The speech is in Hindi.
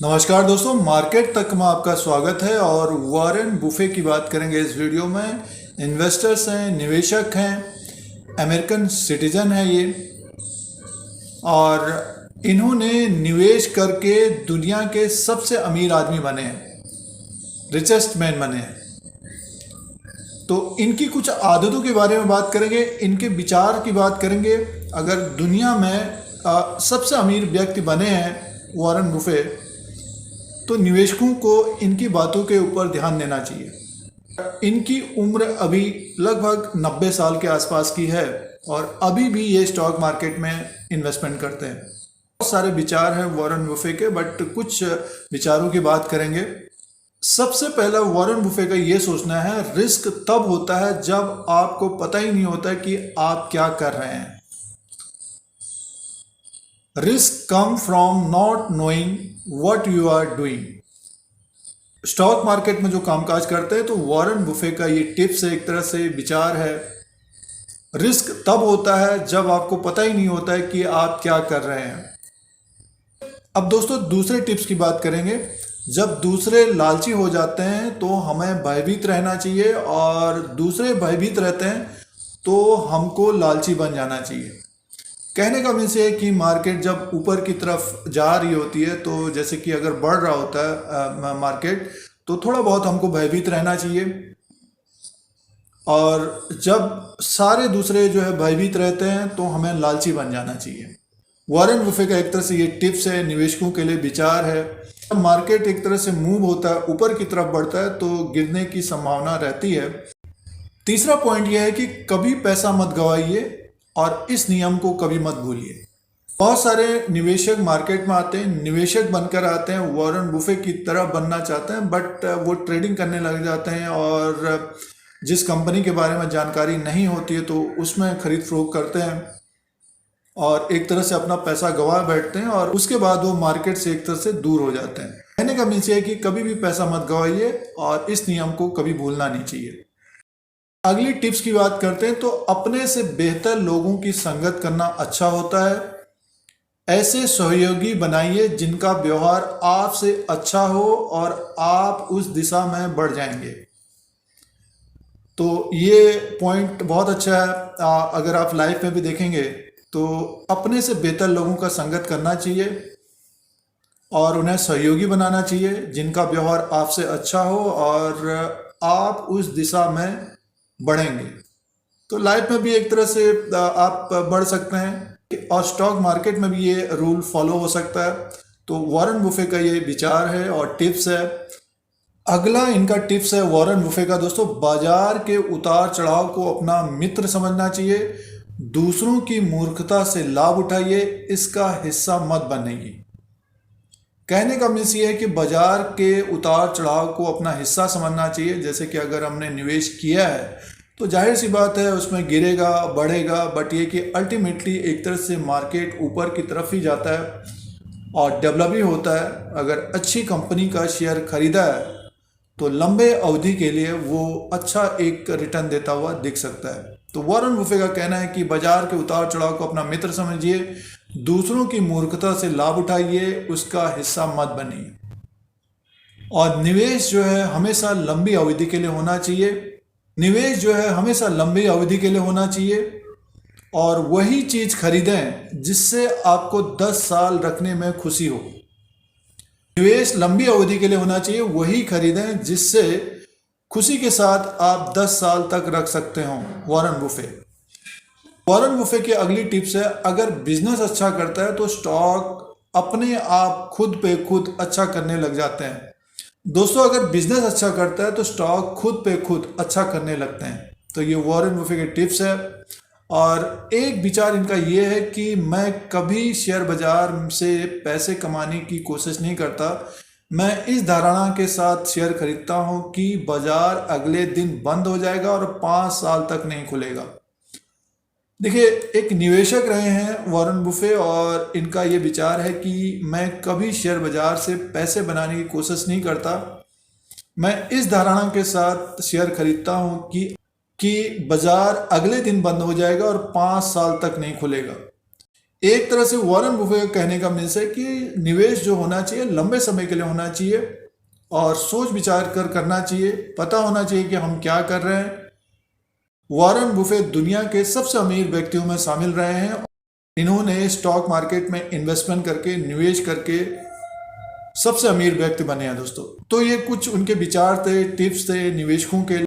नमस्कार दोस्तों, मार्केट तक में आपका स्वागत है। और वॉरेन बुफे की बात करेंगे इस वीडियो में। इन्वेस्टर्स हैं, निवेशक हैं, अमेरिकन सिटीजन है ये, और इन्होंने निवेश करके दुनिया के सबसे अमीर आदमी बने हैं, रिचेस्ट मैन बने हैं। तो इनकी कुछ आदतों के बारे में बात करेंगे, इनके विचार की बात करेंगे। अगर दुनिया में सबसे अमीर व्यक्ति बने हैं वॉरेन बुफे, तो निवेशकों को इनकी बातों के ऊपर ध्यान देना चाहिए। इनकी उम्र अभी लगभग 90 साल के आसपास की है और अभी भी ये स्टॉक मार्केट में इन्वेस्टमेंट करते हैं। बहुत सारे विचार हैं वॉरेन बुफे के, बट कुछ विचारों की बात करेंगे। सबसे पहला वॉरेन बुफे का ये सोचना है, रिस्क तब होता है जब आपको पता ही नहीं होता कि आप क्या कर रहे हैं। Risk come from not knowing what you are doing. Stock market में जो कामकाज करते हैं, तो वॉरेन बुफे का ये टिप्स है, एक तरह से विचार है। रिस्क तब होता है जब आपको पता ही नहीं होता है कि आप क्या कर रहे हैं। अब दोस्तों दूसरे टिप्स की बात करेंगे। जब दूसरे लालची हो जाते हैं तो हमें भयभीत रहना चाहिए, और दूसरे भयभीत रहते हैं तो हमको लालची बन जाना चाहिए। कहने का मीन्स ये है कि मार्केट जब ऊपर की तरफ जा रही होती है, तो जैसे कि अगर बढ़ रहा होता है मार्केट, तो थोड़ा बहुत हमको भयभीत रहना चाहिए। और जब सारे दूसरे जो है भयभीत रहते हैं तो हमें लालची बन जाना चाहिए। वॉरेन बुफे का एक तरह से ये टिप्स है, निवेशकों के लिए विचार है। जब मार्केट एक तरह से मूव होता है, ऊपर की तरफ बढ़ता है, तो गिरने की संभावना रहती है। तीसरा पॉइंट यह है कि कभी पैसा मत गवाइए और इस नियम को कभी मत भूलिए। बहुत सारे निवेशक मार्केट में आते हैं, निवेशक बनकर आते हैं, वॉरेन बुफे की तरह बनना चाहते हैं, बट वो ट्रेडिंग करने लग जाते हैं और जिस कंपनी के बारे में जानकारी नहीं होती है तो उसमें खरीद फरोख्त करते हैं और एक तरह से अपना पैसा गंवा बैठते हैं, और उसके बाद वो मार्केट से एक तरह से दूर हो जाते हैं। कहने का मीन्स ये है कि कभी भी पैसा मत गवाइए और इस नियम को कभी भूलना नहीं चाहिए। अगली टिप्स की बात करते हैं, तो अपने से बेहतर लोगों की संगत करना अच्छा होता है। ऐसे सहयोगी बनाइए जिनका व्यवहार आपसे अच्छा हो और आप उस दिशा में बढ़ जाएंगे। तो ये पॉइंट बहुत अच्छा है। अगर आप लाइफ में भी देखेंगे तो अपने से बेहतर लोगों का संगत करना चाहिए और उन्हें सहयोगी बनाना चाहिए जिनका व्यवहार आपसे अच्छा हो और आप उस दिशा में बढ़ेंगे। तो लाइफ में भी एक तरह से आप बढ़ सकते हैं, और स्टॉक मार्केट में भी ये रूल फॉलो हो सकता है। तो वॉरेन बुफे का ये विचार है और टिप्स है। अगला इनका टिप्स है वॉरेन बुफे का दोस्तों, बाजार के उतार चढ़ाव को अपना मित्र समझना चाहिए। दूसरों की मूर्खता से लाभ उठाइए, इसका हिस्सा मत बनिए। कहने का मीन्स ये है कि बाजार के उतार चढ़ाव को अपना हिस्सा समझना चाहिए। जैसे कि अगर हमने निवेश किया है तो जाहिर सी बात है उसमें गिरेगा बढ़ेगा, बट ये कि अल्टीमेटली एक तरह से मार्केट ऊपर की तरफ ही जाता है और डेवलप भी होता है। अगर अच्छी कंपनी का शेयर खरीदा है तो लंबे अवधि के लिए वो अच्छा एक रिटर्न देता हुआ दिख सकता है। तो वॉरेन बुफे का कहना है कि बाजार के उतार चढ़ाव को अपना मित्र समझिए, दूसरों की मूर्खता से लाभ उठाइए, उसका हिस्सा मत बनिए। और निवेश जो है हमेशा लंबी अवधि के लिए होना चाहिए। निवेश जो है हमेशा लंबी अवधि के लिए होना चाहिए, और वही चीज खरीदें जिससे आपको 10 साल रखने में खुशी हो। निवेश लंबी अवधि के लिए होना चाहिए, वही खरीदें जिससे खुशी के साथ आप 10 साल तक रख सकते हो। Warren Buffett. वॉरेन बुफे की अगली टिप्स है, अगर बिजनेस अच्छा करता है तो स्टॉक अपने आप खुद पे खुद अच्छा करने लग जाते हैं। दोस्तों अगर बिजनेस अच्छा करता है तो स्टॉक खुद पे खुद अच्छा करने लगते हैं। तो ये वॉरेन बुफे के टिप्स है। और एक विचार इनका ये है कि मैं कभी शेयर बाजार से पैसे कमाने की कोशिश नहीं करता। मैं इस धारणा के साथ शेयर खरीदता हूं कि बाजार अगले दिन बंद हो जाएगा और 5 साल तक नहीं खुलेगा। देखिए, एक निवेशक रहे हैं वॉरेन बुफे, और इनका ये विचार है कि मैं कभी शेयर बाजार से पैसे बनाने की कोशिश नहीं करता। मैं इस धारणा के साथ शेयर खरीदता हूं कि बाजार अगले दिन बंद हो जाएगा और 5 साल तक नहीं खुलेगा। एक तरह से वॉरेन बुफे का कहने का मीन्स है कि निवेश जो होना चाहिए लंबे समय के लिए होना चाहिए और सोच विचार कर करना चाहिए, पता होना चाहिए कि हम क्या कर रहे हैं। वॉरेन बुफे दुनिया के सबसे अमीर व्यक्तियों में शामिल रहे हैं। इन्होंने स्टॉक मार्केट में इन्वेस्टमेंट करके, निवेश करके सबसे अमीर व्यक्ति बने हैं दोस्तों। तो ये कुछ उनके विचार थे, टिप्स थे निवेशकों के